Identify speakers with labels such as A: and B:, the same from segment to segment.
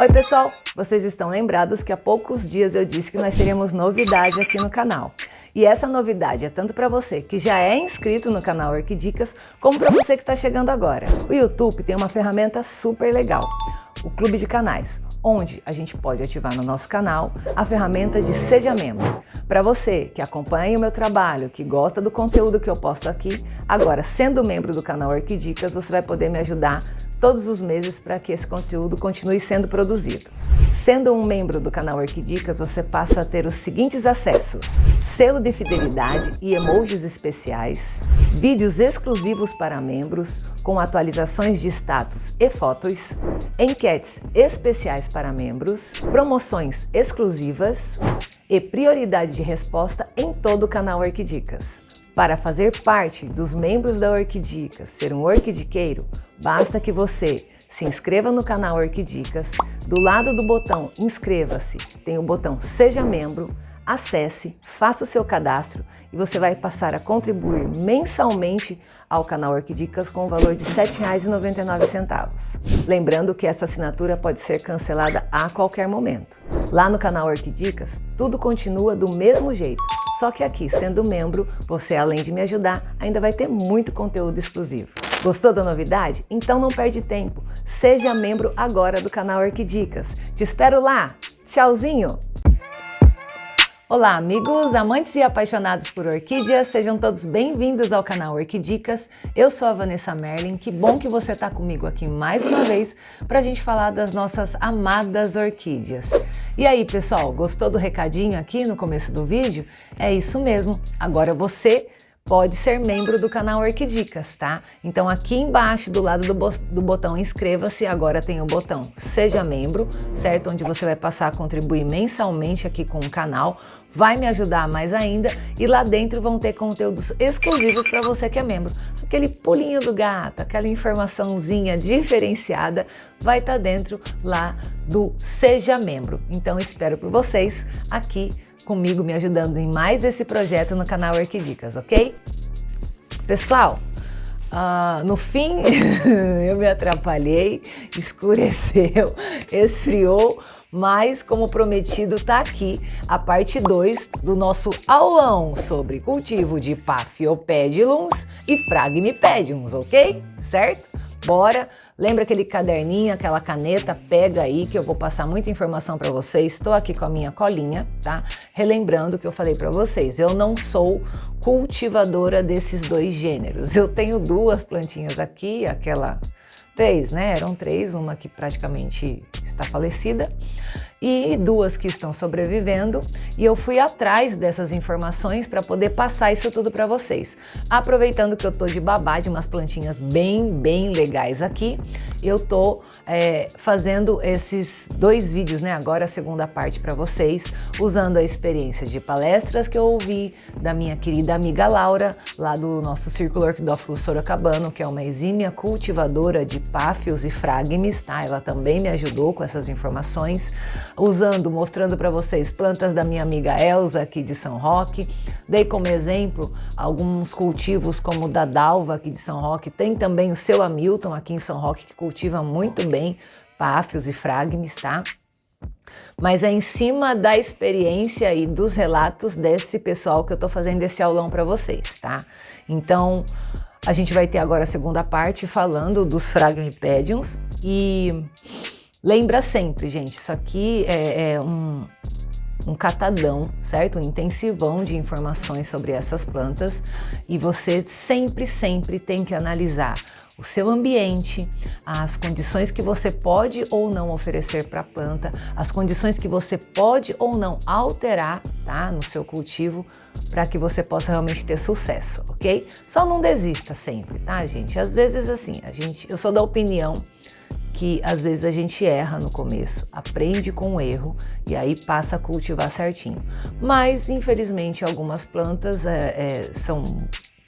A: Oi pessoal, vocês estão lembrados que há poucos dias eu disse que nós teríamos novidade aqui no canal. E essa novidade é tanto para você que já é inscrito no canal Orquidicas, como para você que está chegando agora. O YouTube tem uma ferramenta super legal, o Clube de Canais, onde a gente pode ativar no nosso canal a ferramenta de Seja Membro. Para você que acompanha o meu trabalho, que gosta do conteúdo que eu posto aqui, agora sendo membro do canal Orquidicas, você vai poder me ajudar todos os meses para que esse conteúdo continue sendo produzido. Sendo um membro do canal Orquidicas, você passa a ter os seguintes acessos: selo de fidelidade e emojis especiais, vídeos exclusivos para membros, com atualizações de status e fotos, enquetes especiais para membros, promoções exclusivas e prioridade de resposta em todo o canal Orquidicas. Para fazer parte dos membros da Orquidicas, ser um orquidiqueiro, basta que você se inscreva no canal Orquidicas. Do lado do botão Inscreva-se, tem o botão Seja Membro, acesse, faça o seu cadastro e você vai passar a contribuir mensalmente ao canal Orquidicas com o valor de R$ 7,99. Lembrando que essa assinatura pode ser cancelada a qualquer momento. Lá no canal Orquidicas, tudo continua do mesmo jeito. Só que aqui, sendo membro, você, além de me ajudar, ainda vai ter muito conteúdo exclusivo. Gostou da novidade? Então não perde tempo. Seja membro agora do canal Orquidicas. Te espero lá. Tchauzinho! Olá, amigos, amantes e apaixonados por orquídeas, sejam todos bem-vindos ao canal Orquidicas. Eu sou a Vanessa Merlin, que bom que você está comigo aqui mais uma vez para a gente falar das nossas amadas orquídeas. E aí, pessoal, gostou do recadinho aqui no começo do vídeo? É isso mesmo, agora você pode ser membro do canal Orquidicas, tá? Então aqui embaixo, do lado do botão Inscreva-se, agora tem o botão Seja Membro, certo? Onde você vai passar a contribuir mensalmente aqui com o canal, vai me ajudar mais ainda e lá dentro vão ter conteúdos exclusivos para você que é membro. Aquele pulinho do gato, aquela informaçãozinha diferenciada vai estar dentro lá do Seja Membro. Então espero por vocês aqui comigo me ajudando em mais esse projeto no canal Orquidicas, ok? Pessoal, no fim eu me atrapalhei, escureceu, esfriou, mas como prometido tá aqui a parte 2 do nosso aulão sobre cultivo de Paphiopedilums e Phragmipediums, ok? Certo? Bora! Lembra aquele caderninho, aquela caneta? Pega aí que eu vou passar muita informação para vocês. Estou aqui com a minha colinha, tá? Relembrando o que eu falei para vocês, eu não sou cultivadora desses dois gêneros. Eu tenho duas plantinhas aqui, três, né? Eram três, uma que praticamente está falecida e duas que estão sobrevivendo, e eu fui atrás dessas informações para poder passar isso tudo para vocês. Aproveitando que eu tô de babá de umas plantinhas bem legais aqui, eu tô fazendo esses dois vídeos, né? Agora a segunda parte para vocês, usando a experiência de palestras que eu ouvi da minha querida amiga Laura, lá do nosso Círculo Orquidófilo Sorocabano, que é uma exímia cultivadora de páfios e fragmes, tá? Ela também me ajudou com essas informações, mostrando para vocês plantas da minha amiga Elza aqui de São Roque. Dei como exemplo alguns cultivos como o da Dalva aqui de São Roque. Tem também o seu Hamilton aqui em São Roque, que cultiva muito bem páfios e fragmes, tá? Mas é em cima da experiência e dos relatos desse pessoal que eu tô fazendo esse aulão para vocês, tá? Então, a gente vai ter agora a segunda parte falando dos Phragmipediums e lembra sempre, gente, isso aqui é um catadão, certo? Um intensivão de informações sobre essas plantas e você sempre tem que analisar o seu ambiente, as condições que você pode ou não oferecer para a planta, as condições que você pode ou não alterar, tá, no seu cultivo, para que você possa realmente ter sucesso, ok? Só não desista sempre, tá, gente? Às vezes, assim, eu sou da opinião que às vezes a gente erra no começo, aprende com o erro e aí passa a cultivar certinho. Mas, infelizmente, algumas plantas são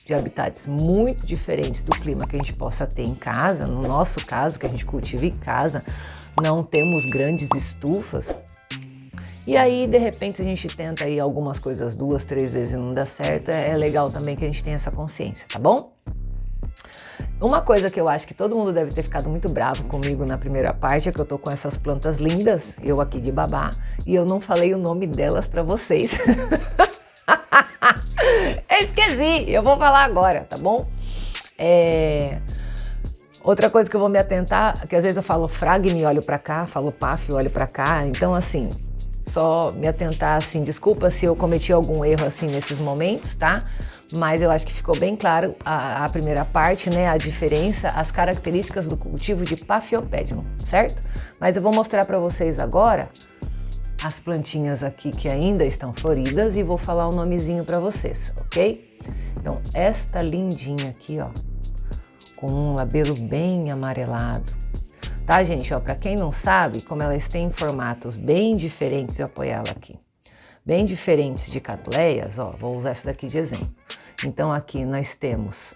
A: de habitats muito diferentes do clima que a gente possa ter em casa. No nosso caso, que a gente cultiva em casa, não temos grandes estufas. E aí, de repente, se a gente tenta aí algumas coisas 2, 3 vezes e não dá certo, é legal também que a gente tenha essa consciência, tá bom? Uma coisa que eu acho que todo mundo deve ter ficado muito bravo comigo na primeira parte é que eu tô com essas plantas lindas, eu aqui de babá, e eu não falei o nome delas pra vocês. Eu esqueci, eu vou falar agora, tá bom? Outra coisa que eu vou me atentar, que às vezes eu falo fragme, olho pra cá, falo paf, olho pra cá, então assim, só me atentar assim, desculpa se eu cometi algum erro assim nesses momentos, tá? Mas eu acho que ficou bem claro a primeira parte, né? A diferença, as características do cultivo de Paphiopedilum, certo? Mas eu vou mostrar pra vocês agora as plantinhas aqui que ainda estão floridas e vou falar o nomezinho pra vocês, ok? Então, esta lindinha aqui, ó, com um labelo bem amarelado. Tá, gente? Ó, para quem não sabe, como elas têm formatos bem diferentes, eu apoio ela aqui, bem diferentes de catuleias, ó, vou usar essa daqui de exemplo. Então aqui nós temos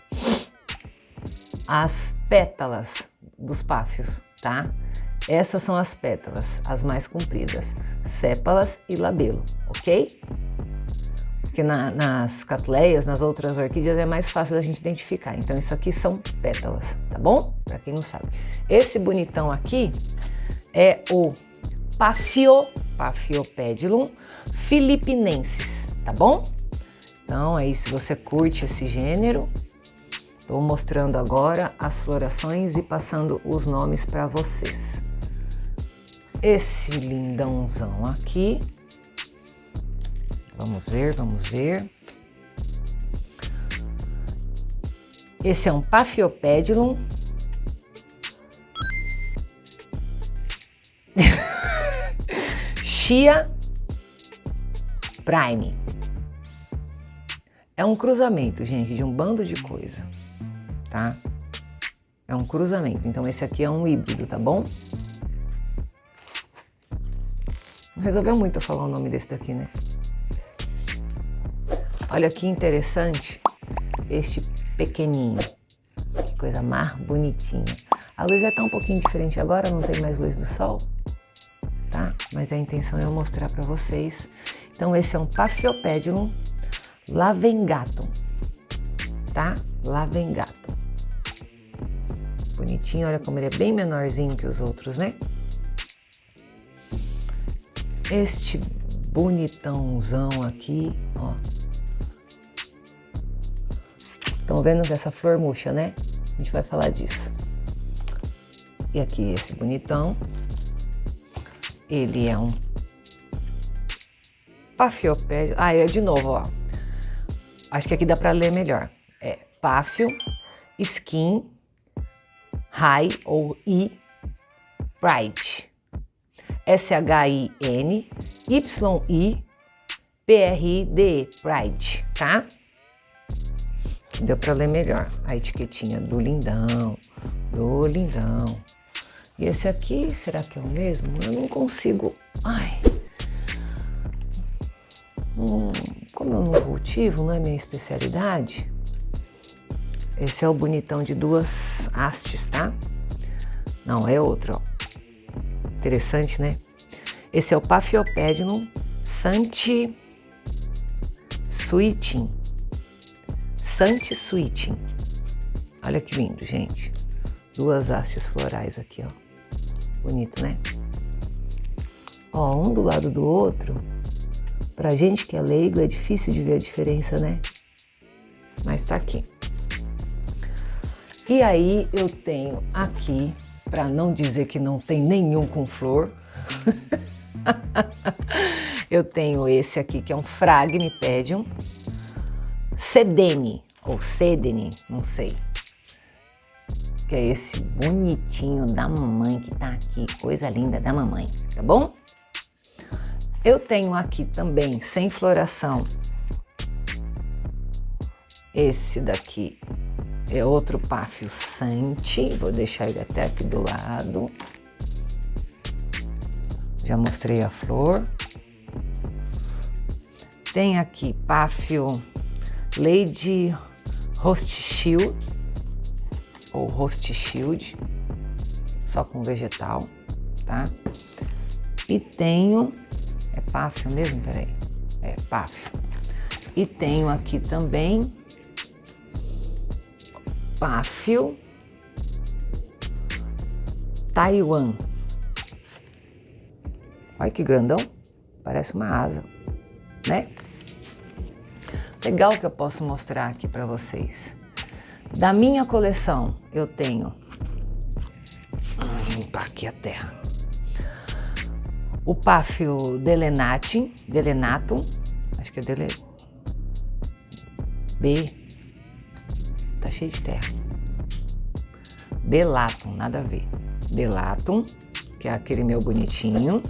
A: as pétalas dos páfios, tá? Essas são as pétalas, as mais compridas, sépalas e labelo, ok? Porque nas catuleias, nas outras orquídeas é mais fácil da gente identificar. Então isso aqui são pétalas, tá bom? Para quem não sabe. Esse bonitão aqui é o Paphiopedilum filipinensis, tá bom? Então aí se você curte esse gênero, estou mostrando agora as florações e passando os nomes para vocês. Esse lindãozão aqui, vamos ver, vamos ver. Esse é um Paphiopedilum Chia Prime. É um cruzamento, gente, de um bando de coisa, tá? É um cruzamento, então esse aqui é um híbrido, tá bom? Não resolveu muito eu falar o nome desse daqui, né? Olha que interessante este pequenininho, que coisa mais bonitinha. A luz já tá um pouquinho diferente agora, não tem mais luz do sol, tá? Mas a intenção é eu mostrar para vocês. Então esse é um Paphiopedilum lavengatum, tá? Lavengatum. Bonitinho, olha como ele é bem menorzinho que os outros, né? Este bonitãozão aqui, ó. Estão vendo dessa flor murcha, né? A gente vai falar disso. E aqui esse bonitão. Ele é um Paphiopedilum. Ah, é de novo, ó. Acho que aqui dá para ler melhor. É Paphio, Skin, High ou I, Pride. SHIN, YI, PRIDE, Pride, tá? Deu para ler melhor. A etiquetinha do lindão, do lindão. E esse aqui, será que é o mesmo? Eu não consigo. Ai. Como eu não cultivo, não é minha especialidade. Esse é o bonitão de duas hastes, tá? Não, é outro, ó. Interessante, né? Esse é o Paphiopedilum Santi Sweeting. Santi Sweeting. Olha que lindo, gente. Duas hastes florais aqui, ó. Bonito, né? Ó, um do lado do outro. Pra gente que é leigo é difícil de ver a diferença, né? Mas tá aqui. E aí eu tenho aqui, para não dizer que não tem nenhum com flor, eu tenho esse aqui que é um Phragmipedium Sedene, ou Sedene, não sei. Que é esse bonitinho da mamãe que tá aqui, coisa linda da mamãe, tá bom? Eu tenho aqui também, sem floração, esse daqui é outro Paphio Santi, vou deixar ele até aqui do lado. Já mostrei a flor. Tem aqui Paphio Lady Rothschild, ou Rothschild, só com vegetal, tá? E tenho, é Paphio mesmo? Peraí, é Paphio. E tenho aqui também páfio Taiwan. Olha que grandão, parece uma asa, né? Legal que eu posso mostrar aqui para vocês. Da minha coleção, eu tenho... Vou limpar aqui a terra. O páfio delenatum, acho que é B, tá cheio de terra. Belatum, nada a ver. Belatum, que é aquele meu bonitinho.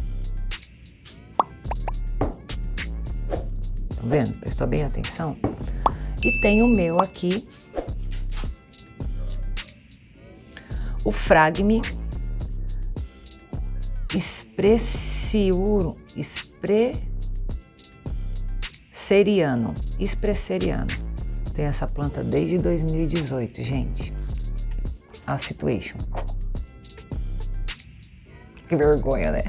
A: Tá vendo? Prestou bem atenção? E tem o meu aqui, o Fragme Expresseriano. Tem essa planta desde 2018, gente. A situation. Que vergonha, né?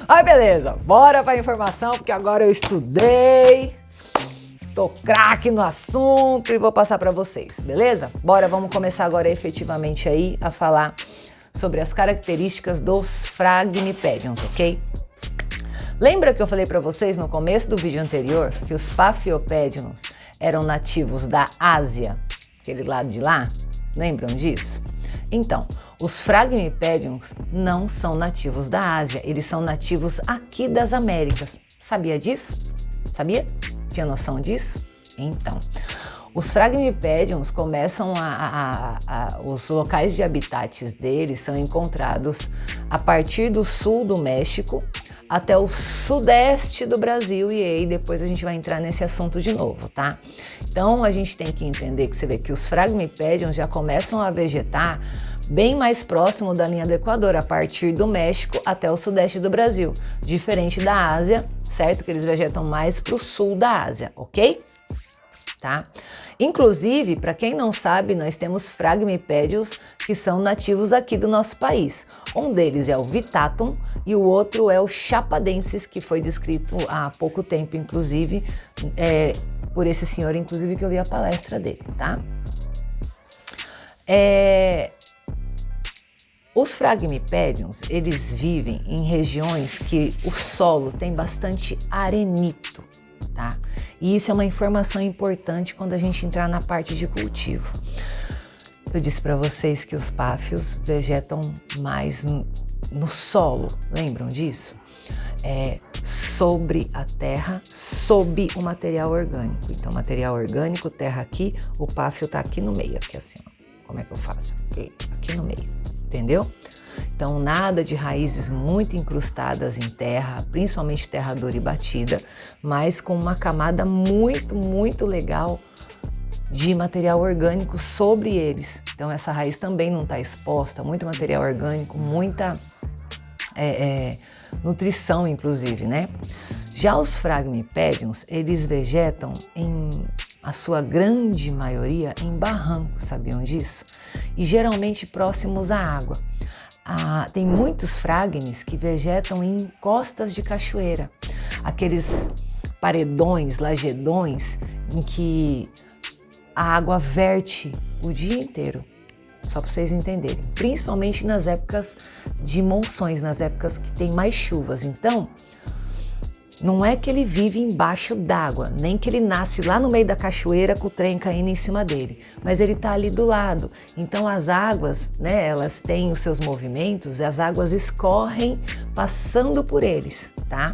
A: Ai, beleza. Bora pra informação, porque agora eu estudei. Tô craque no assunto e vou passar para vocês, beleza? Bora, vamos começar agora efetivamente aí a falar sobre as características dos Phragmipediums, ok? Lembra que eu falei para vocês no começo do vídeo anterior que os Paphiopedilums eram nativos da Ásia, aquele lado de lá? Lembram disso? Então, os Phragmipediums não são nativos da Ásia, eles são nativos aqui das Américas. Sabia disso? Sabia? Tinha noção disso? Então, os Phragmipediums começam os locais de habitats deles são encontrados a partir do sul do México até o sudeste do Brasil, e aí depois a gente vai entrar nesse assunto de novo, tá? Então a gente tem que entender que você vê que os Phragmipediums já começam a vegetar bem mais próximo da linha do Equador, a partir do México até o sudeste do Brasil, diferente da Ásia, certo? Que eles vegetam mais para o sul da Ásia, ok? Tá? Inclusive, para quem não sabe, nós temos Phragmipediums que são nativos aqui do nosso país. Um deles é o Vitatum e o outro é o Chapadensis, que foi descrito há pouco tempo, inclusive, por esse senhor, inclusive, que eu vi a palestra dele, tá? Os Phragmipediums, eles vivem em regiões que o solo tem bastante arenito, tá? E isso é uma informação importante quando a gente entrar na parte de cultivo. Eu disse para vocês que os páfios vegetam mais no solo, lembram disso? Sobre a terra, sob o material orgânico. Então, material orgânico, terra aqui, o páfio tá aqui no meio, aqui assim, ó. Como é que eu faço? Aqui no meio, entendeu? Então, nada de raízes muito incrustadas em terra, principalmente terra dura e batida, mas com uma camada muito, muito legal de material orgânico sobre eles. Então, essa raiz também não está exposta, muito material orgânico, muita nutrição, inclusive, né? Já os Phragmipediums, eles vegetam a sua grande maioria em barrancos, sabiam disso? E geralmente próximos à água. Tem muitos fragmes que vegetam em encostas de cachoeira, aqueles paredões, lagedões, em que a água verte o dia inteiro, só para vocês entenderem, principalmente nas épocas de monções, nas épocas que tem mais chuvas. Então, não é que ele vive embaixo d'água, nem que ele nasce lá no meio da cachoeira com o trem caindo em cima dele, mas ele está ali do lado. Então as águas, né, elas têm os seus movimentos, as águas escorrem passando por eles, tá?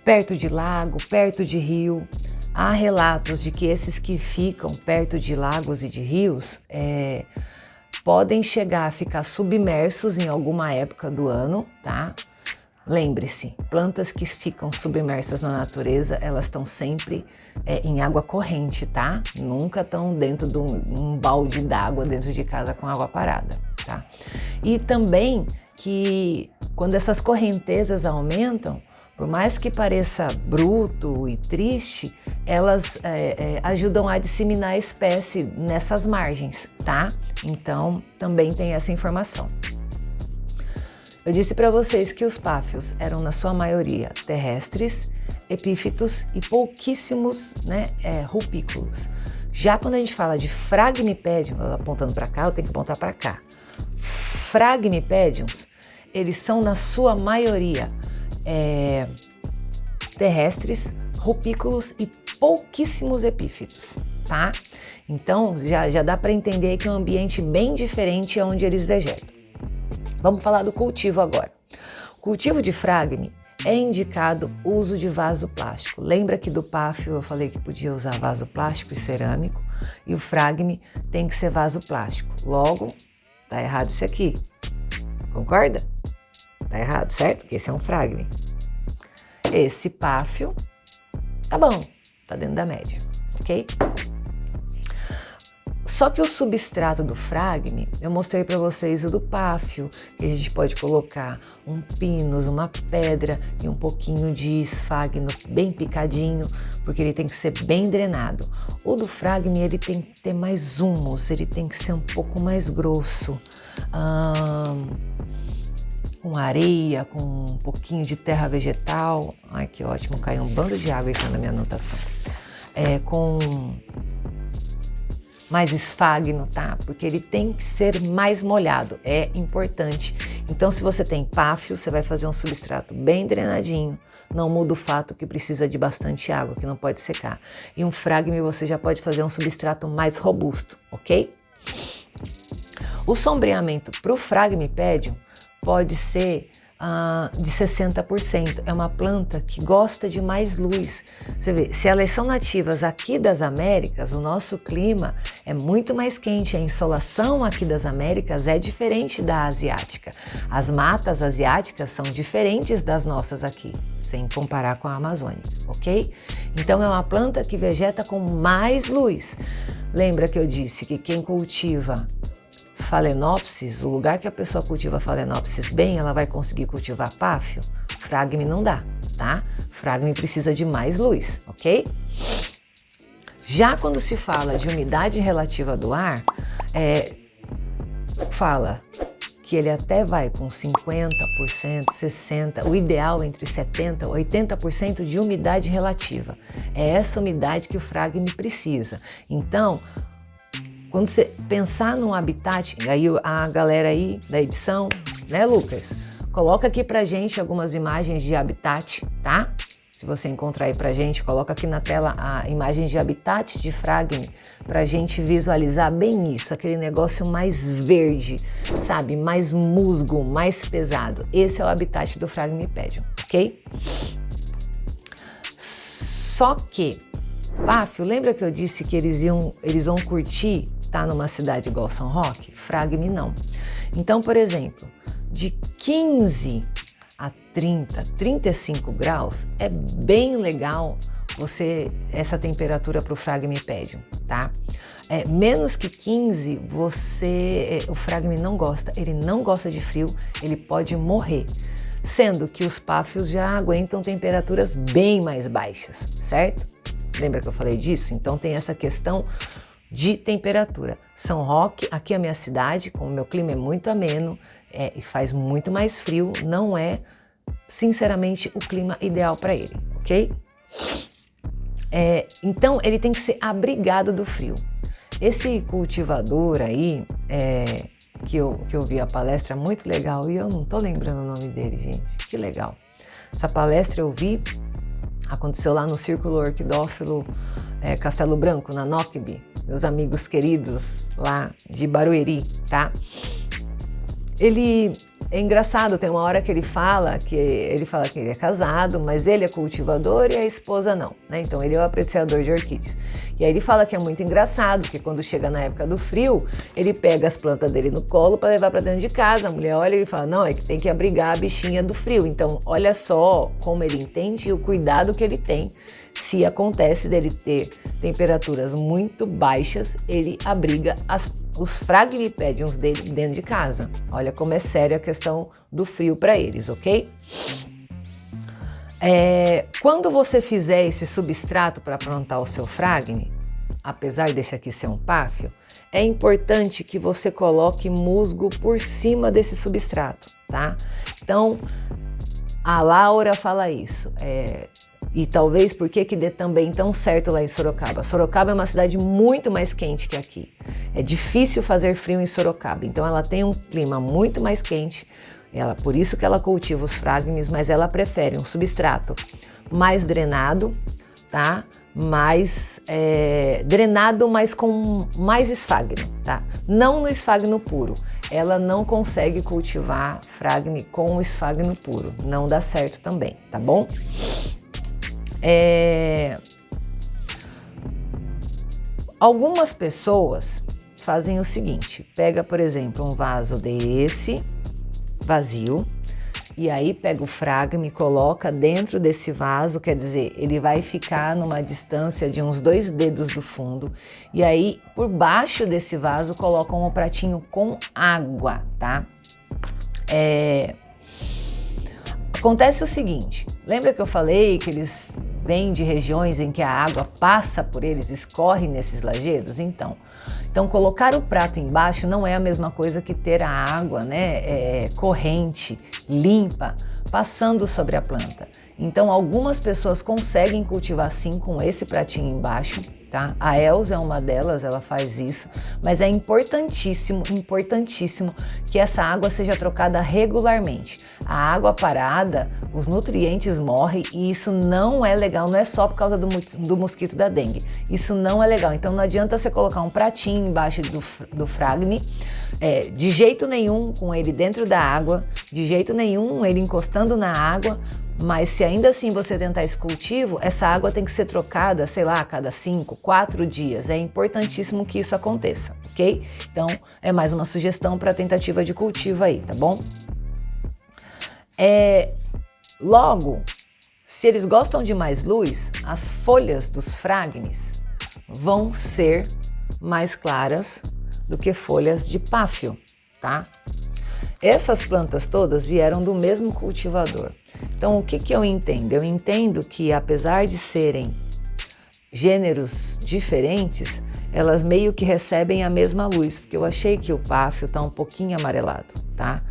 A: Perto de lago, perto de rio. Há relatos de que esses que ficam perto de lagos e de rios podem chegar a ficar submersos em alguma época do ano, tá? Lembre-se, plantas que ficam submersas na natureza, elas estão sempre em água corrente, tá? Nunca estão dentro de um balde d'água dentro de casa com água parada, tá? E também que quando essas correntezas aumentam, por mais que pareça bruto e triste, elas ajudam a disseminar a espécie nessas margens, tá? Então, também tem essa informação. Eu disse para vocês que os páfios eram, na sua maioria, terrestres epífitos e pouquíssimos, né, rupículos. Já quando a gente fala de Phragmipedium, apontando para cá, eu tenho que apontar para cá. Phragmipediums, eles são na sua maioria terrestres, rupículos e pouquíssimos epífitos, tá? Então já dá para entender que é um ambiente bem diferente onde eles vegetam. Vamos falar do cultivo agora. O cultivo de Phragme é indicado o uso de vaso plástico. Lembra que do páfio eu falei que podia usar vaso plástico e cerâmico, e o Phragme tem que ser vaso plástico. Logo, tá errado isso aqui. Concorda? Tá errado, certo? Porque esse é um Phragme. Esse páfio, tá bom, tá dentro da média, ok? Só que o substrato do Phragme, eu mostrei para vocês o do páfio, que a gente pode colocar um pinus, uma pedra e um pouquinho de esfagno bem picadinho, porque ele tem que ser bem drenado. O do Phragme, ele tem que ter mais humus, ele tem que ser um pouco mais grosso, com areia, com um pouquinho de terra vegetal. Ai, que ótimo, caiu um bando de água aqui na minha anotação. Com mais esfagno, tá? Porque ele tem que ser mais molhado, é importante. Então, se você tem páfio, você vai fazer um substrato bem drenadinho, não muda o fato que precisa de bastante água, que não pode secar. E um Phragme você já pode fazer um substrato mais robusto, ok? O sombreamento para o Phragmipedium pode ser de 60%. É uma planta que gosta de mais luz. Você vê, se elas são nativas aqui das Américas, o nosso clima é muito mais quente. A insolação aqui das Américas é diferente da asiática. As matas asiáticas são diferentes das nossas aqui, sem comparar com a Amazônia, ok? Então é uma planta que vegeta com mais luz. Lembra que eu disse que quem cultiva Phalaenopsis, o lugar que a pessoa cultiva Phalaenopsis bem, ela vai conseguir cultivar páfio? Phragme não dá, tá? Phragme precisa de mais luz, ok? Já quando se fala de umidade relativa do ar, fala que ele até vai com 50%, 60%, o ideal entre 70% e 80% de umidade relativa. É essa umidade que o Phragme precisa. Então, quando você pensar num habitat, aí a galera aí da edição, né, Lucas? Coloca aqui pra gente algumas imagens de habitat, tá? Se você encontrar aí pra gente, coloca aqui na tela a imagem de habitat de Phragme pra gente visualizar bem isso, aquele negócio mais verde, sabe? Mais musgo, mais pesado. Esse é o habitat do Phragmipedium, ok? Só que páfio, lembra que eu disse que eles vão curtir estar numa cidade igual São Roque? Phragme não. Então, por exemplo, de 15 a 30, 35 graus é bem legal essa temperatura para o Phragmipedium, tá? Menos que 15, o Phragme não gosta, ele não gosta de frio, ele pode morrer. Sendo que os páfios já aguentam temperaturas bem mais baixas, certo? Lembra que eu falei disso? Então tem essa questão de temperatura. São Roque, aqui é a minha cidade, como o meu clima é muito ameno e faz muito mais frio, não é, sinceramente, o clima ideal para ele, ok? Então ele tem que ser abrigado do frio. Esse cultivador aí, que eu vi a palestra, muito legal, e eu não tô lembrando o nome dele, gente, que legal. Essa palestra eu vi, aconteceu lá no Círculo Orquidófilo Castelo Branco, na NOCB, meus amigos queridos lá de Barueri, tá? Ele é engraçado, tem uma hora que ele fala que ele é casado, mas ele é cultivador e a esposa não, né? Então ele é o apreciador de orquídeas. E aí ele fala que é muito engraçado, que quando chega na época do frio, ele pega as plantas dele no colo para levar para dentro de casa. A mulher olha e ele fala, não, é que tem que abrigar a bichinha do frio. Então olha só como ele entende e o cuidado que ele tem. Se acontece dele ter temperaturas muito baixas, ele abriga os Phragmipediums dele dentro de casa. Olha como é séria a questão do frio para eles, ok? Quando você fizer esse substrato para plantar o seu Phragme, apesar desse aqui ser um páfio, é importante que você coloque musgo por cima desse substrato, tá? Então, a Laura fala isso, E talvez por que dê também tão certo lá em Sorocaba. Sorocaba é uma cidade muito mais quente que aqui. É difícil fazer frio em Sorocaba, então ela tem um clima muito mais quente. Por isso que ela cultiva os fragmes, mas ela prefere um substrato mais drenado, tá? Mais drenado, mas com mais esfagno, tá? Não no esfagno puro. Ela não consegue cultivar fragme com o esfagno puro. Não dá certo também, tá bom? Algumas pessoas fazem o seguinte: pega, por exemplo, um vaso desse, vazio, e aí pega o fragme, coloca dentro desse vaso, quer dizer, ele vai ficar numa distância de uns 2 dedos do fundo, e aí por baixo desse vaso colocam um pratinho com água, tá? Acontece o seguinte, lembra que eu falei que eles vêm de regiões em que a água passa por eles, escorre nesses lajedos? Então colocar o prato embaixo não é a mesma coisa que ter a água, né, corrente, limpa, passando sobre a planta. Então algumas pessoas conseguem cultivar sim com esse pratinho embaixo, tá? A Elza é uma delas, ela faz isso, mas é importantíssimo que essa água seja trocada regularmente. A água parada, os nutrientes morrem e isso não é legal, não é só por causa do mosquito da dengue. Isso não é legal, então não adianta você colocar um pratinho embaixo do fragme, de jeito nenhum com ele dentro da água, de jeito nenhum ele encostando na água, mas se ainda assim você tentar esse cultivo, essa água tem que ser trocada, sei lá, a cada 5, 4 dias. É importantíssimo que isso aconteça, ok? Então, é mais uma sugestão para tentativa de cultivo aí, tá bom? Logo, se eles gostam de mais luz, as folhas dos fragmes vão ser mais claras do que folhas de páfio, tá? Essas plantas todas vieram do mesmo cultivador. Então, o que eu entendo? Eu entendo que, apesar de serem gêneros diferentes, elas meio que recebem a mesma luz, porque eu achei que o páfio está um pouquinho amarelado, tá?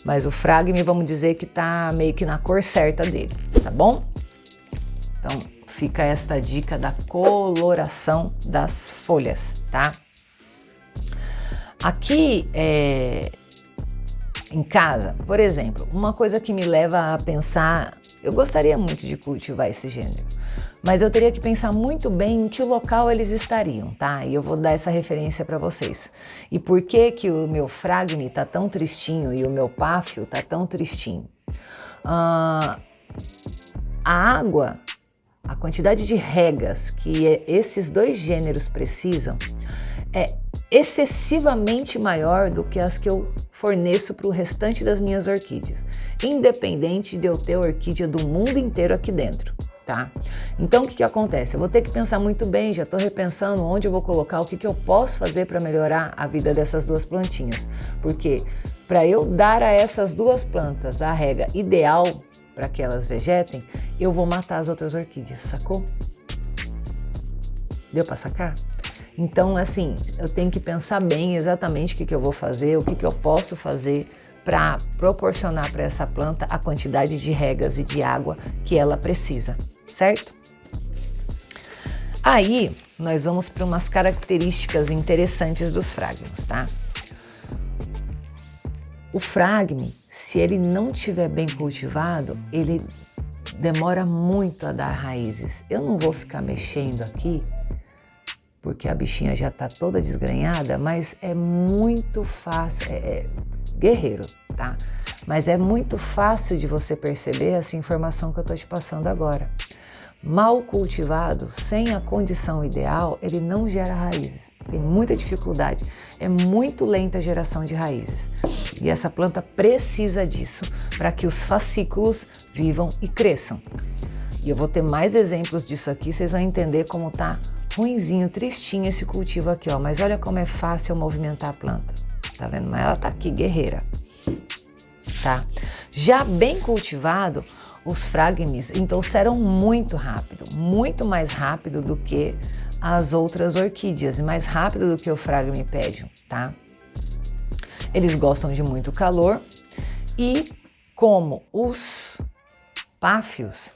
A: Mas o fragme, vamos dizer que está meio que na cor certa dele, tá bom? Então, fica esta dica da coloração das folhas, tá? Aqui, em casa, por exemplo, uma coisa que me leva a pensar, eu gostaria muito de cultivar esse gênero, mas eu teria que pensar muito bem em que local eles estariam, tá? E eu vou dar essa referência para vocês. E por que que o meu fragme tá tão tristinho e o meu páfio tá tão tristinho? A água, a quantidade de regas que esses dois gêneros precisam é excessivamente maior do que as que eu forneço para o restante das minhas orquídeas, independente de eu ter orquídea do mundo inteiro aqui dentro, tá? Então o que acontece? Eu vou ter que pensar muito bem, já estou repensando onde eu vou colocar, o que eu posso fazer para melhorar a vida dessas duas plantinhas, porque para eu dar a essas duas plantas a rega ideal para que elas vegetem, eu vou matar as outras orquídeas, sacou? Deu para sacar? Então, assim, eu tenho que pensar bem exatamente o que eu vou fazer, o que eu posso fazer para proporcionar para essa planta a quantidade de regas e de água que ela precisa, certo? Aí, nós vamos para umas características interessantes dos fragmes, tá? O fragme, se ele não estiver bem cultivado, ele demora muito a dar raízes. Eu não vou ficar mexendo aqui, porque a bichinha já está toda desgrenhada, mas é muito fácil, é guerreiro, tá? Mas é muito fácil de você perceber essa informação que eu estou te passando agora. Mal cultivado, sem a condição ideal, ele não gera raízes, tem muita dificuldade, é muito lenta a geração de raízes. E essa planta precisa disso para que os fascículos vivam e cresçam. E eu vou ter mais exemplos disso aqui, vocês vão entender como tá ruinzinho, tristinho esse cultivo aqui, ó. Mas olha como é fácil movimentar a planta. Tá vendo? Mas ela tá aqui, guerreira. Tá? Já bem cultivado, os fragmes entorceram muito rápido. Muito mais rápido do que as outras orquídeas. E mais rápido do que o fragme pédio, tá? Eles gostam de muito calor. E como os páfios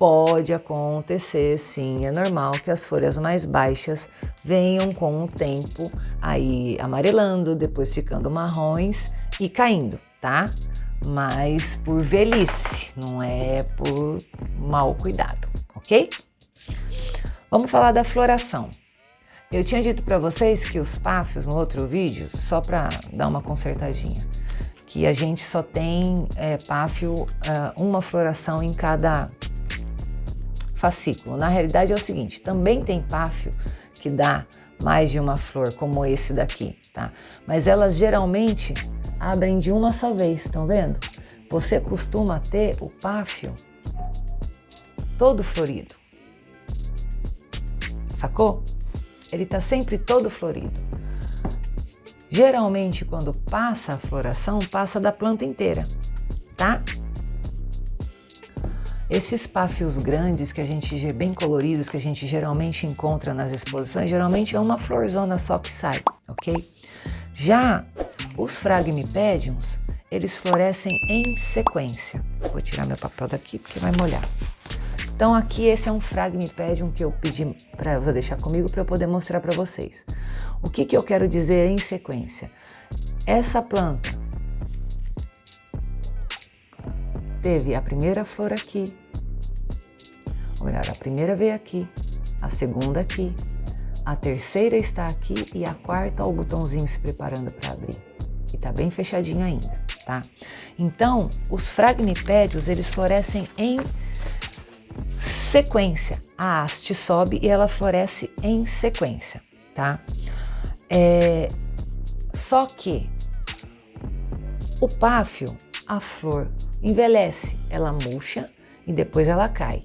A: Pode acontecer, sim, é normal que as folhas mais baixas venham com o tempo aí amarelando, depois ficando marrons e caindo, tá? Mas por velhice, não é por mau cuidado, ok? Vamos falar da floração. Eu tinha dito para vocês que os páfios no outro vídeo, só para dar uma consertadinha, que a gente só tem páfio, uma floração em cada fascículo. Na realidade é o seguinte, também tem páfio que dá mais de uma flor, como esse daqui, tá? Mas elas geralmente abrem de uma só vez, estão vendo? Você costuma ter o páfio todo florido. Sacou? Ele tá sempre todo florido. Geralmente, quando passa a floração, passa da planta inteira, tá? Esses páfios grandes que a gente, bem coloridos, que a gente geralmente encontra nas exposições, geralmente é uma florzona só que sai, ok? Já os Phragmipediums, eles florescem em sequência. Vou tirar meu papel daqui porque vai molhar. Então aqui esse é um Phragmipedium que eu pedi para você deixar comigo para eu poder mostrar para vocês. O que eu quero dizer em sequência? Essa planta teve a primeira flor aqui, ou melhor, a primeira veio aqui, a segunda aqui, a terceira está aqui e a quarta, ó, o botãozinho se preparando para abrir. E tá bem fechadinho ainda, tá? Então, os Phragmipediums, eles florescem em sequência. A haste sobe e ela floresce em sequência, tá? Só que o páfio, a flor envelhece, ela murcha e depois ela cai.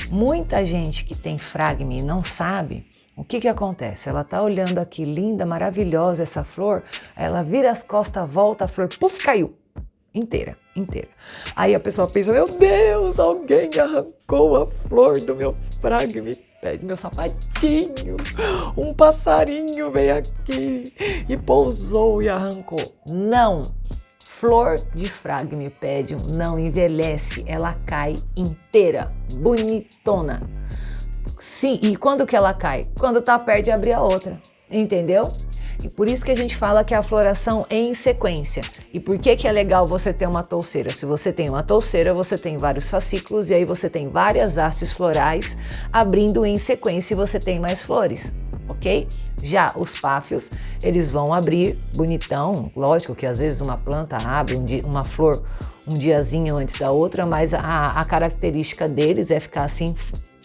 A: Muita gente que tem Phragmi e não sabe, o que acontece? Ela tá olhando aqui, linda, maravilhosa essa flor, ela vira as costas, volta, a flor, puf, caiu. Inteira. Aí a pessoa pensa, meu Deus, alguém arrancou a flor do meu Phragmipedium, meu sapatinho, um passarinho veio aqui e pousou e arrancou. Não, flor de Phragmipedium não envelhece, ela cai inteira, bonitona. Sim, e quando que ela cai? Quando tá perto de abrir a outra, entendeu? E por isso que a gente fala que a floração é em sequência. E por que é legal você ter uma touceira? Se você tem uma touceira, você tem vários fascículos e aí você tem várias hastes florais abrindo em sequência e você tem mais flores, ok? Já os páfios, eles vão abrir bonitão, lógico que às vezes uma planta abre uma flor um diazinho antes da outra, mas a característica deles é ficar assim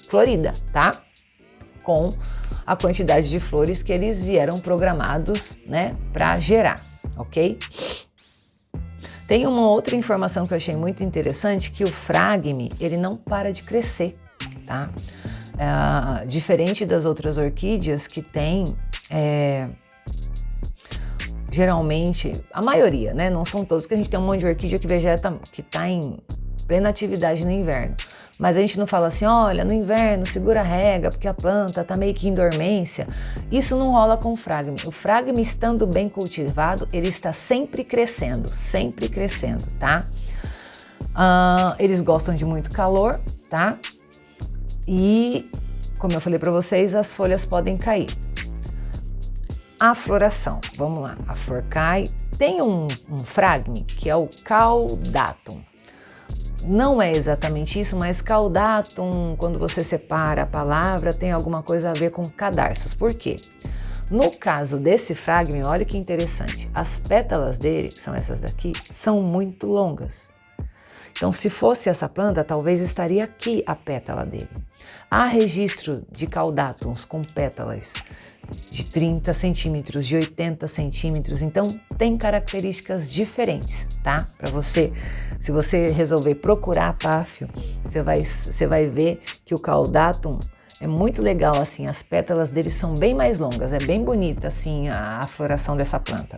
A: florida, tá? Com a quantidade de flores que eles vieram programados, né, para gerar, ok? Tem uma outra informação que eu achei muito interessante, que o Phragmi, ele não para de crescer, tá? Diferente das outras orquídeas que tem, geralmente, a maioria, né, não são todos, que a gente tem um monte de orquídea que vegeta, que tá em plena atividade no inverno. Mas a gente não fala assim, olha, no inverno segura a rega porque a planta tá meio que em dormência. Isso não rola com o Phragmi. O Phragmi, estando bem cultivado, ele está sempre crescendo, tá? Eles gostam de muito calor, tá? E, como eu falei para vocês, as folhas podem cair. A floração, vamos lá, a flor cai. Tem um Phragmi que é o Caudatum. Não é exatamente isso, mas Caudatum, quando você separa a palavra, tem alguma coisa a ver com cadarços. Por quê? No caso desse Phragmi, olha que interessante, as pétalas dele, que são essas daqui, são muito longas. Então, se fosse essa planta, talvez estaria aqui a pétala dele. Há registro de Caudatums com pétalas de 30 centímetros, de 80 centímetros, então tem características diferentes, tá? Para você, se você resolver procurar páfio, você vai ver que o Caudatum é muito legal, assim, as pétalas dele são bem mais longas, é bem bonita, assim, a floração dessa planta.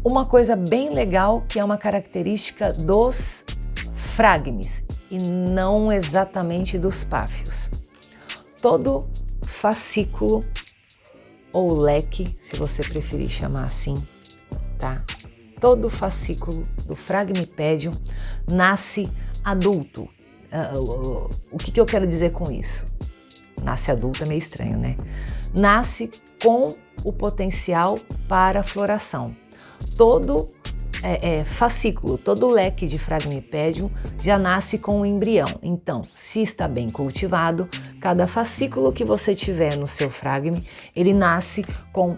A: Uma coisa bem legal que é uma característica dos Phragmis e não exatamente dos páfios. Todo fascículo ou leque, se você preferir chamar assim, tá? Todo fascículo do Phragmipedium nasce adulto. O que eu quero dizer com isso? Nasce adulto é meio estranho, né? Nasce com o potencial para floração. Todo fascículo, todo leque de Phragmipedium já nasce com o embrião. Então, se está bem cultivado, cada fascículo que você tiver no seu fragme, ele nasce com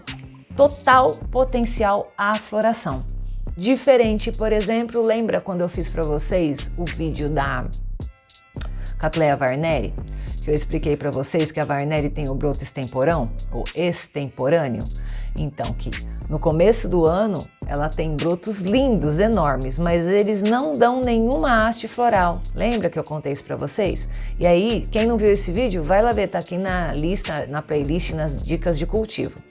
A: total potencial à floração. Diferente, por exemplo, lembra quando eu fiz para vocês o vídeo da Cattleya varneri? Que eu expliquei para vocês que a varneri tem o broto extemporão, ou extemporâneo. Então, que no começo do ano ela tem brotos lindos, enormes, mas eles não dão nenhuma haste floral. Lembra que eu contei isso para vocês? E aí, quem não viu esse vídeo, vai lá ver, tá aqui na lista, na playlist, nas dicas de cultivo.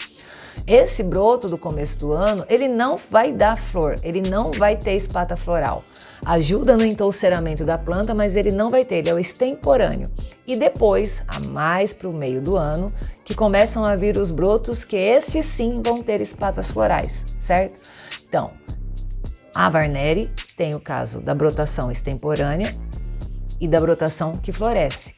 A: Esse broto do começo do ano, ele não vai dar flor, ele não vai ter espata floral. Ajuda no entolceramento da planta, mas ele não vai ter, ele é o extemporâneo. E depois, a mais para o meio do ano, que começam a vir os brotos, que esses sim vão ter espatas florais, certo? Então, a varneri tem o caso da brotação extemporânea e da brotação que floresce.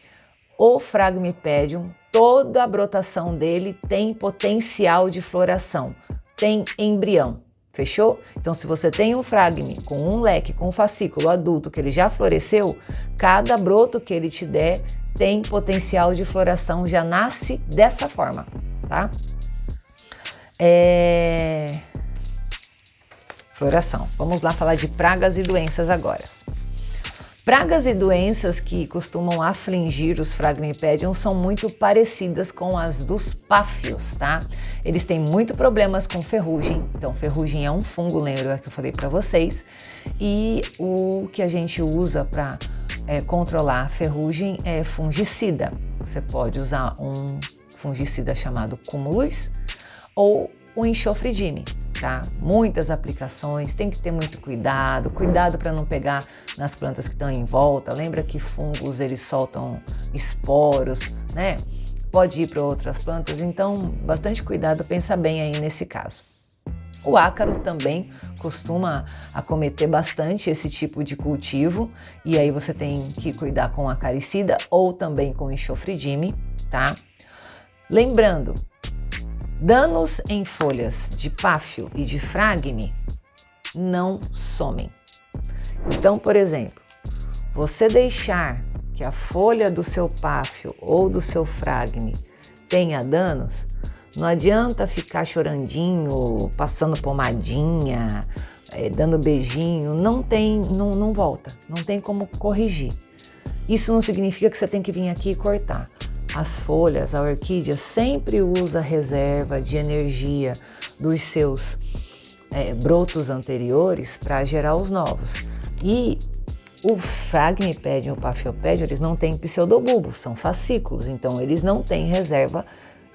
A: O Phragmipedium, toda a brotação dele tem potencial de floração, tem embrião. Fechou? Então, se você tem um fragme com um leque, com um fascículo adulto que ele já floresceu, cada broto que ele te der tem potencial de floração, já nasce dessa forma, tá? Floração. Vamos lá falar de pragas e doenças agora. Pragas e doenças que costumam afligir os Phragmipedium são muito parecidas com as dos páfios, tá? Eles têm muito problemas com ferrugem. Então, ferrugem é um fungo, lembra que eu falei para vocês? E o que a gente usa para controlar a ferrugem é fungicida. Você pode usar um fungicida chamado Cumulus ou o enxofre-dime. Tá? Muitas aplicações, tem que ter muito cuidado para não pegar nas plantas que estão em volta. Lembra que fungos eles soltam esporos, né? Pode ir para outras plantas, então bastante cuidado, pensa bem aí nesse caso. O ácaro também costuma acometer bastante esse tipo de cultivo e aí você tem que cuidar com acaricida ou também com enxofre-dime, tá? Lembrando, danos em folhas de páfio e de fragme não somem. Então, por exemplo, você deixar que a folha do seu páfio ou do seu fragme tenha danos, não adianta ficar chorandinho, passando pomadinha, dando beijinho, não volta, não tem como corrigir. Isso não significa que você tem que vir aqui e cortar. As folhas, a orquídea sempre usa reserva de energia dos seus brotos anteriores para gerar os novos. E o Phragmipedium e o Paphiopedium, eles não têm pseudobulbos, são fascículos, então eles não têm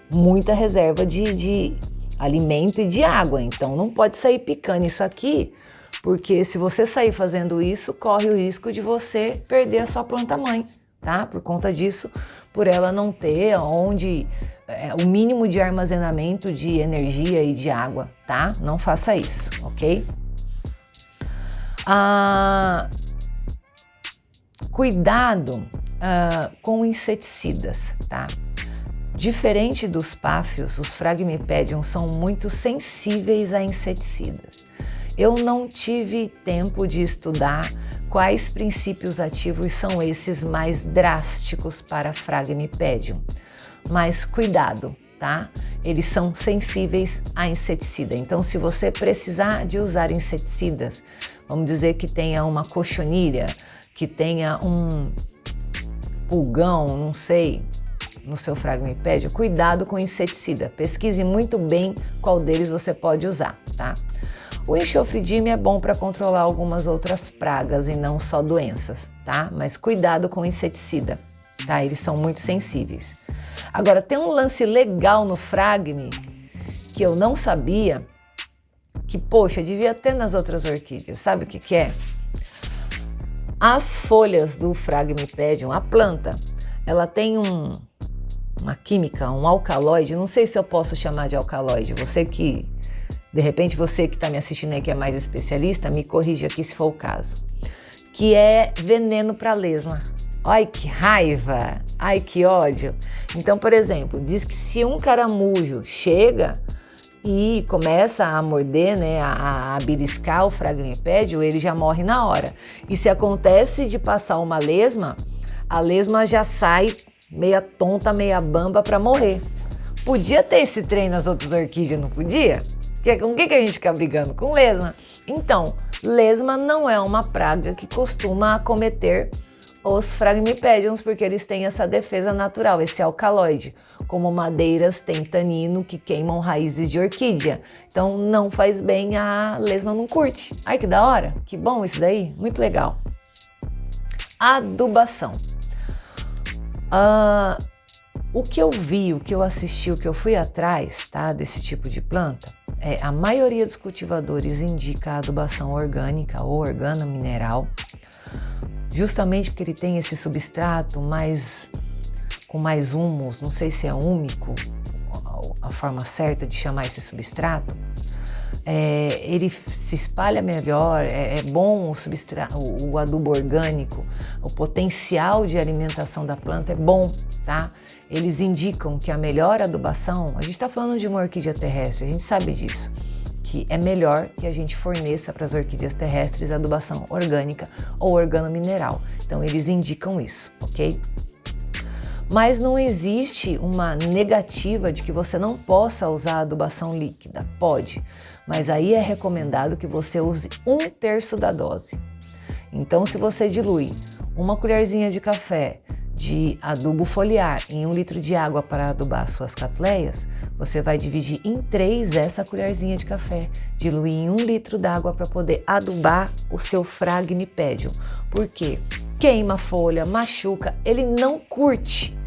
A: muita reserva de alimento e de água. Então não pode sair picando isso aqui, porque se você sair fazendo isso, corre o risco de você perder a sua planta-mãe, tá? Por conta disso, por ela não ter o mínimo de armazenamento de energia e de água, tá? Não faça isso, ok? Cuidado com inseticidas, tá? Diferente dos páfios, os Phragmipedium são muito sensíveis a inseticidas. Eu não tive tempo de estudar quais princípios ativos são esses mais drásticos para Phragmipedium, mas cuidado, tá? Eles são sensíveis a inseticida. Então, se você precisar de usar inseticidas, vamos dizer que tenha uma cochonilha, que tenha um pulgão, não sei, no seu Phragmipedium, cuidado com inseticida. Pesquise muito bem qual deles você pode usar, tá? O enxofre-dime é bom para controlar algumas outras pragas e não só doenças, tá? Mas cuidado com inseticida, tá? Eles são muito sensíveis. Agora, tem um lance legal no fragme que eu não sabia, que, poxa, devia ter nas outras orquídeas. Sabe o que é? As folhas do Phragmipedium, a planta, ela tem uma química, um alcaloide, não sei se eu posso chamar de alcaloide, de repente você que está me assistindo aí que é mais especialista, me corrige aqui se for o caso, que é veneno para lesma. Ai, que raiva! Ai, que ódio! Então, por exemplo, diz que se um caramujo chega e começa a morder, né, a beliscar o fragmipédio, ele já morre na hora. E se acontece de passar uma lesma, a lesma já sai meia tonta, meia bamba para morrer. Podia ter esse trem nas outras orquídeas, não podia? Com o que a gente fica brigando? Com lesma. Então, lesma não é uma praga que costuma acometer os fragmipédiums, porque eles têm essa defesa natural, esse alcaloide. Como madeiras têm tanino que queimam raízes de orquídea. Então não faz bem, a lesma não curte. Ai, que da hora, que bom isso daí, muito legal. Adubação. O que eu vi, o que eu assisti, o que eu fui atrás, tá, desse tipo de planta, a maioria dos cultivadores indica a adubação orgânica ou organomineral, justamente porque ele tem esse substrato com mais humus, não sei se é úmico, a forma certa de chamar esse substrato. Ele se espalha melhor, é bom o adubo orgânico, o potencial de alimentação da planta é bom, tá? Eles indicam que a melhor adubação, a gente está falando de uma orquídea terrestre, a gente sabe disso, que é melhor que a gente forneça para as orquídeas terrestres adubação orgânica ou organomineral. Então eles indicam isso, ok? Mas não existe uma negativa de que você não possa usar adubação líquida. Pode, mas aí é recomendado que você use 1/3 da dose. Então, se você dilui uma colherzinha de café de adubo foliar em 1 litro de água para adubar suas catleias, você vai dividir em 3 essa colherzinha de café, diluir em 1 litro d'água para poder adubar o seu fragmipédium. Por quê? Queima a folha, machuca, ele não curte.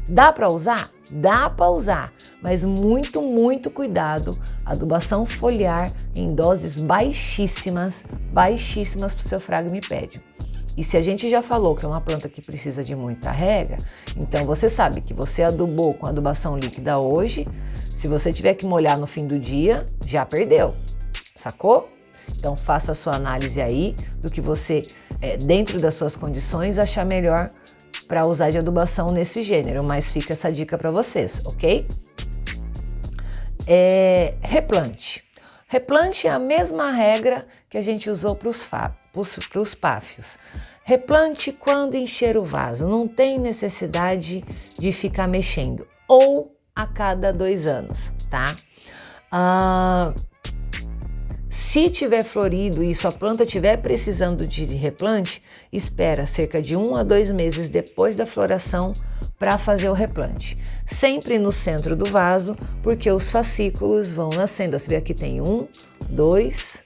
A: Dá para usar? Dá para usar, mas muito, muito cuidado. Adubação foliar em doses baixíssimas para o seu fragmipédium. E se a gente já falou que é uma planta que precisa de muita rega, então você sabe que você adubou com adubação líquida hoje, se você tiver que molhar no fim do dia, já perdeu, sacou? Então faça a sua análise aí do que você, dentro das suas condições, achar melhor para usar de adubação nesse gênero, mas fica essa dica para vocês, ok? Replante. Replante é a mesma regra que a gente usou para os páfios. Replante quando encher o vaso, não tem necessidade de ficar mexendo, ou a cada 2 anos, tá? Se tiver florido e sua planta estiver precisando de replante, espera cerca de 1 a 2 meses depois da floração para fazer o replante. Sempre no centro do vaso, porque os fascículos vão nascendo. Você vê aqui tem 1, 2,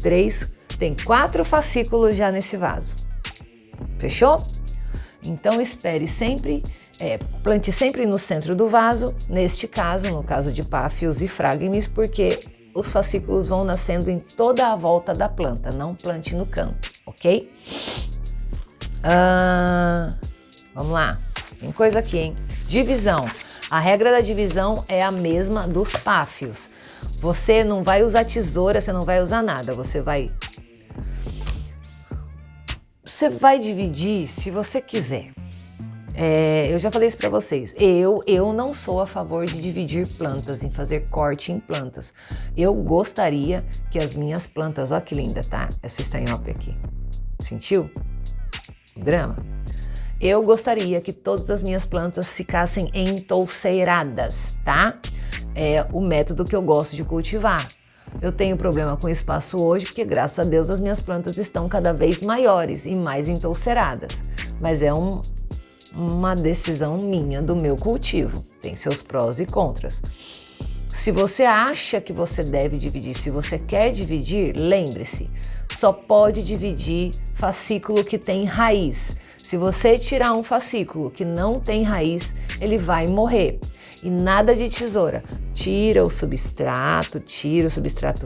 A: 3, tem 4 fascículos já nesse vaso. Fechou? Então espere sempre, plante sempre no centro do vaso, neste caso, no caso de páfios e fragmes, porque os fascículos vão nascendo em toda a volta da planta, não plante no canto, ok? Vamos lá, tem coisa aqui, hein? Divisão. A regra da divisão é a mesma dos páfios. Você não vai usar tesoura, você não vai usar nada, você vai dividir se você quiser. Eu já falei isso para vocês, eu não sou a favor de dividir plantas, em fazer corte em plantas. Eu gostaria que as minhas plantas, ó que linda, tá? Essa estanhope aqui, sentiu? O drama? Eu gostaria que todas as minhas plantas ficassem entouceiradas, tá? É o método que eu gosto de cultivar. Eu tenho problema com espaço hoje, porque graças a Deus as minhas plantas estão cada vez maiores e mais entouceiradas. Mas é uma decisão minha do meu cultivo, tem seus prós e contras. Se você acha que você deve dividir, se você quer dividir, lembre-se, só pode dividir fascículo que tem raiz. Se você tirar um fascículo que não tem raiz, ele vai morrer. E nada de tesoura. Tira o substrato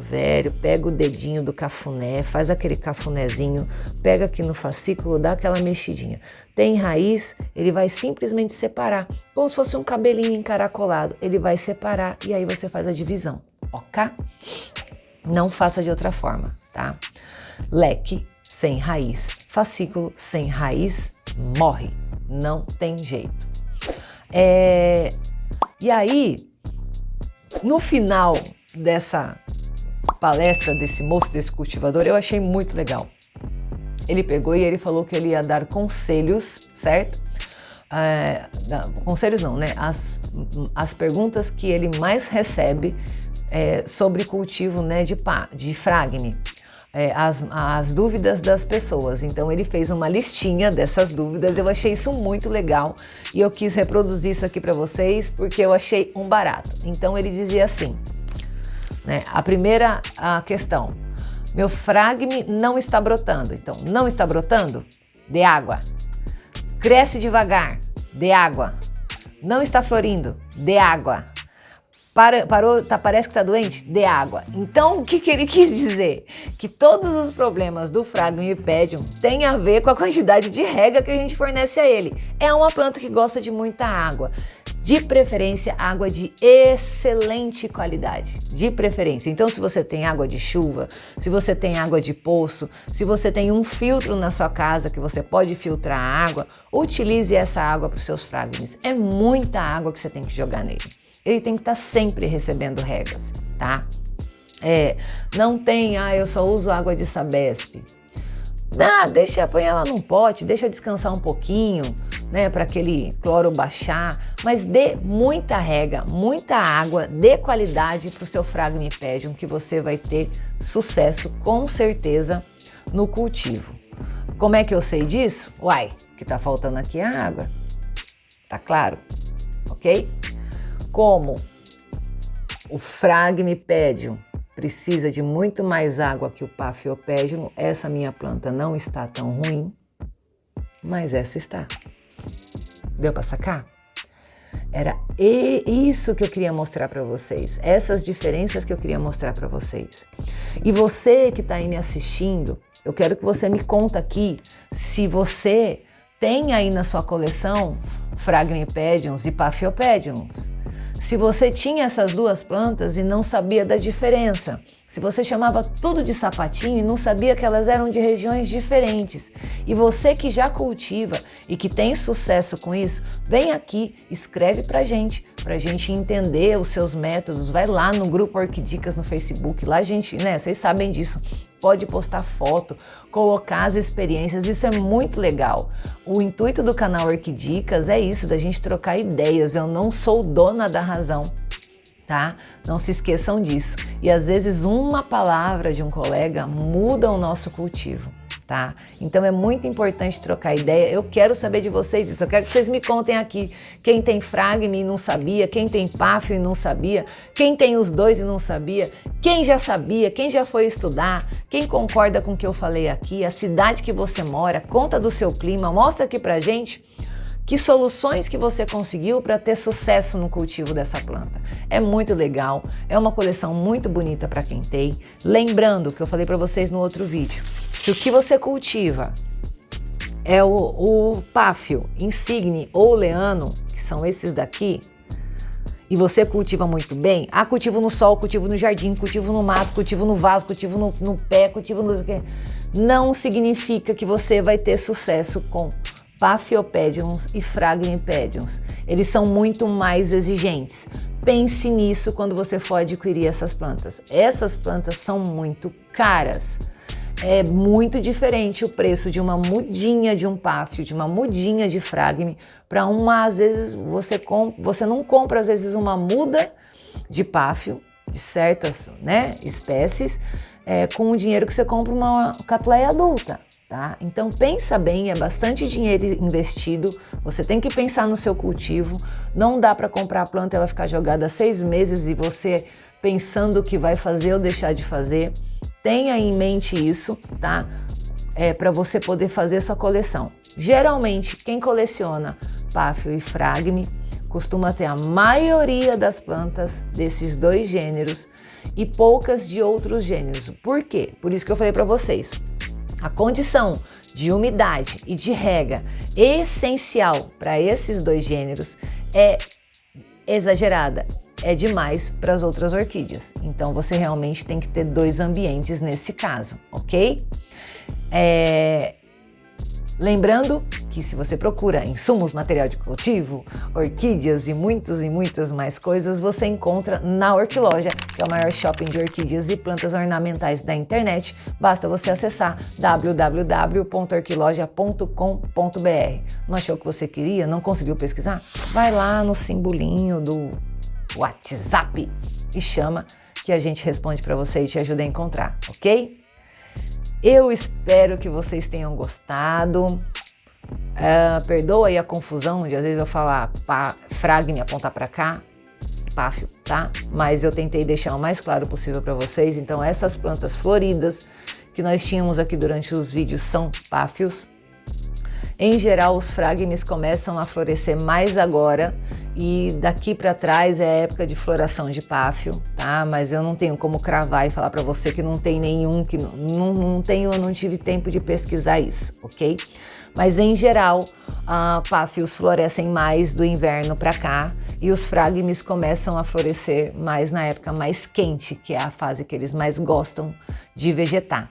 A: velho, pega o dedinho do cafuné, faz aquele cafunézinho, pega aqui no fascículo, dá aquela mexidinha. Tem raiz, ele vai simplesmente separar, como se fosse um cabelinho encaracolado. Ele vai separar e aí você faz a divisão, ok? Não faça de outra forma, tá? Leque sem raiz. Fascículo sem raiz morre, não tem jeito. E aí, no final dessa palestra desse moço, desse cultivador, eu achei muito legal. Ele pegou e ele falou que ele ia dar conselhos, certo? Conselhos não, né? As perguntas que ele mais recebe sobre cultivo, né, de fragme. As dúvidas das pessoas. Então ele fez uma listinha dessas dúvidas. Eu achei isso muito legal e eu quis reproduzir isso aqui para vocês porque eu achei um barato. Então ele dizia assim, né? A primeira questão: meu fragme não está brotando. Então, não está brotando? Dê água. Cresce devagar? Dê água. Não está florindo? Dê água. Parou, parece que está doente? Dê água. Então, o que ele quis dizer? Que todos os problemas do Phragmipedium têm a ver com a quantidade de rega que a gente fornece a ele. É uma planta que gosta de muita água. De preferência, água de excelente qualidade, de preferência. Então, se você tem água de chuva, se você tem água de poço, se você tem um filtro na sua casa que você pode filtrar a água, utilize essa água para os seus fragmes. É muita água que você tem que jogar nele. Ele tem que estar sempre recebendo regas, tá? Não tem, eu só uso água de Sabesp. Deixa põe ela num pote, deixa descansar um pouquinho, né, para aquele cloro baixar, mas dê muita rega, muita água de qualidade para o seu Phragmipedium, que você vai ter sucesso com certeza no cultivo. Como é que eu sei disso? Que tá faltando aqui a água, tá claro, ok? Como o Phragmipedium precisa de muito mais água que o Paphiopedilum, essa minha planta não está tão ruim, mas essa está. Deu para sacar? Era isso que eu queria mostrar para vocês, essas diferenças que eu queria mostrar para vocês. E você que está aí me assistindo, eu quero que você me conta aqui se você tem aí na sua coleção Phragmipediums e Paphiopedilums. Se você tinha essas duas plantas e não sabia da diferença, se você chamava tudo de sapatinho e não sabia que elas eram de regiões diferentes, e você que já cultiva e que tem sucesso com isso, vem aqui, escreve pra gente entender os seus métodos, vai lá no grupo Orquidicas no Facebook, lá a gente, né, vocês sabem disso, pode postar foto, colocar as experiências, isso é muito legal. O intuito do canal Orquidicas é isso, da gente trocar ideias, eu não sou dona da razão, tá? Não se esqueçam disso. E às vezes uma palavra de um colega muda o nosso cultivo, tá? Então é muito importante trocar ideia. Eu quero saber de vocês isso. Eu quero que vocês me contem aqui quem tem fragme e não sabia, quem tem páfio e não sabia, quem tem os dois e não sabia, quem já sabia, quem já foi estudar, quem concorda com o que eu falei aqui, a cidade que você mora, conta do seu clima, mostra aqui pra gente que soluções que você conseguiu para ter sucesso no cultivo dessa planta. É muito legal, é uma coleção muito bonita para quem tem. Lembrando que eu falei para vocês no outro vídeo, se o que você cultiva é o Páfio, Insigne ou Leano, que são esses daqui, e você cultiva muito bem, cultivo no sol, cultivo no jardim, cultivo no mato, cultivo no vaso, cultivo no pé, cultivo no... Não significa que você vai ter sucesso com Paphiopedilums e Phragmipediums. Eles são muito mais exigentes. Pense nisso quando você for adquirir essas plantas. Essas plantas são muito caras. É muito diferente o preço de uma mudinha de um páfio, de uma mudinha de fragme, para às vezes você não compra às vezes uma muda de páfio, de certas, né, espécies, com o dinheiro que você compra uma Cattleya adulta. Tá? Então pensa bem, é bastante dinheiro investido, você tem que pensar no seu cultivo, não dá para comprar a planta e ela ficar jogada 6 meses e você pensando o que vai fazer ou deixar de fazer. Tenha em mente isso, tá? Para você poder fazer sua coleção. Geralmente quem coleciona Páfio e Fragme costuma ter a maioria das plantas desses dois gêneros e poucas de outros gêneros. Por quê? Por isso que eu falei para vocês. A condição de umidade e de rega essencial para esses dois gêneros é exagerada, é demais para as outras orquídeas. Então você realmente tem que ter 2 ambientes nesse caso, ok? Lembrando que se você procura insumos, material de cultivo, orquídeas e muitas mais coisas, você encontra na Orquiloja, que é o maior shopping de orquídeas e plantas ornamentais da internet. Basta você acessar www.orquiloja.com.br. Não achou o que você queria? Não conseguiu pesquisar? Vai lá no simbolinho do WhatsApp e chama que a gente responde para você e te ajuda a encontrar, ok? Eu espero que vocês tenham gostado. Perdoa aí a confusão de às vezes eu falar fragme apontar para cá, páfio, tá? Mas eu tentei deixar o mais claro possível para vocês. Então essas plantas floridas que nós tínhamos aqui durante os vídeos são páfios. Em geral, os fragmes começam a florescer mais agora e daqui para trás é a época de floração de páfio, tá? Mas eu não tenho como cravar e falar para você que não tem nenhum, que eu não tive tempo de pesquisar isso, ok? Mas em geral, páfios florescem mais do inverno para cá e os fragmes começam a florescer mais na época mais quente, que é a fase que eles mais gostam de vegetar.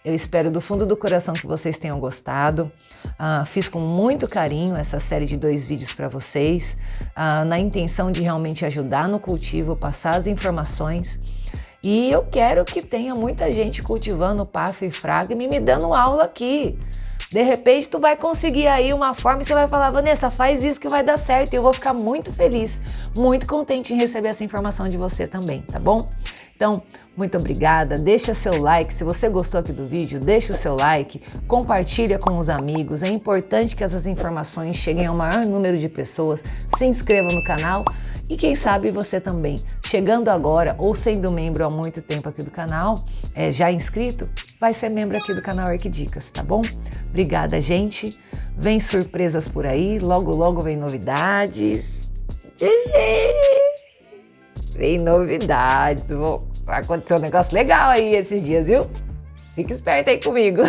A: Eu espero do fundo do coração que vocês tenham gostado. Fiz com muito carinho essa série de 2 vídeos para vocês, na intenção de realmente ajudar no cultivo, passar as informações. E eu quero que tenha muita gente cultivando páfio e fragme me dando aula aqui. De repente tu vai conseguir aí uma forma e você vai falar, Vanessa, faz isso que vai dar certo. E eu vou ficar muito feliz, muito contente em receber essa informação de você também, tá bom? Então, muito obrigada, deixa seu like, se você gostou aqui do vídeo, deixa o seu like, compartilha com os amigos, é importante que essas informações cheguem ao maior número de pessoas, se inscreva no canal e quem sabe você também, chegando agora ou sendo membro há muito tempo aqui do canal, já inscrito, vai ser membro aqui do canal Orquidicas, tá bom? Obrigada, gente, vem surpresas por aí, logo vem novidades. Vem novidades, vai acontecer um negócio legal aí esses dias, viu? Fica esperto aí comigo,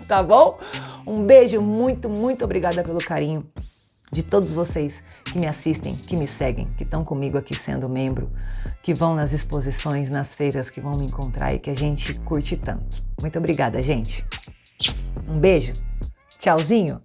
A: tá bom? Um beijo, muito obrigada pelo carinho de todos vocês que me assistem, que me seguem, que estão comigo aqui sendo membro, que vão nas exposições, nas feiras, que vão me encontrar e que a gente curte tanto. Muito obrigada, gente. Um beijo, tchauzinho.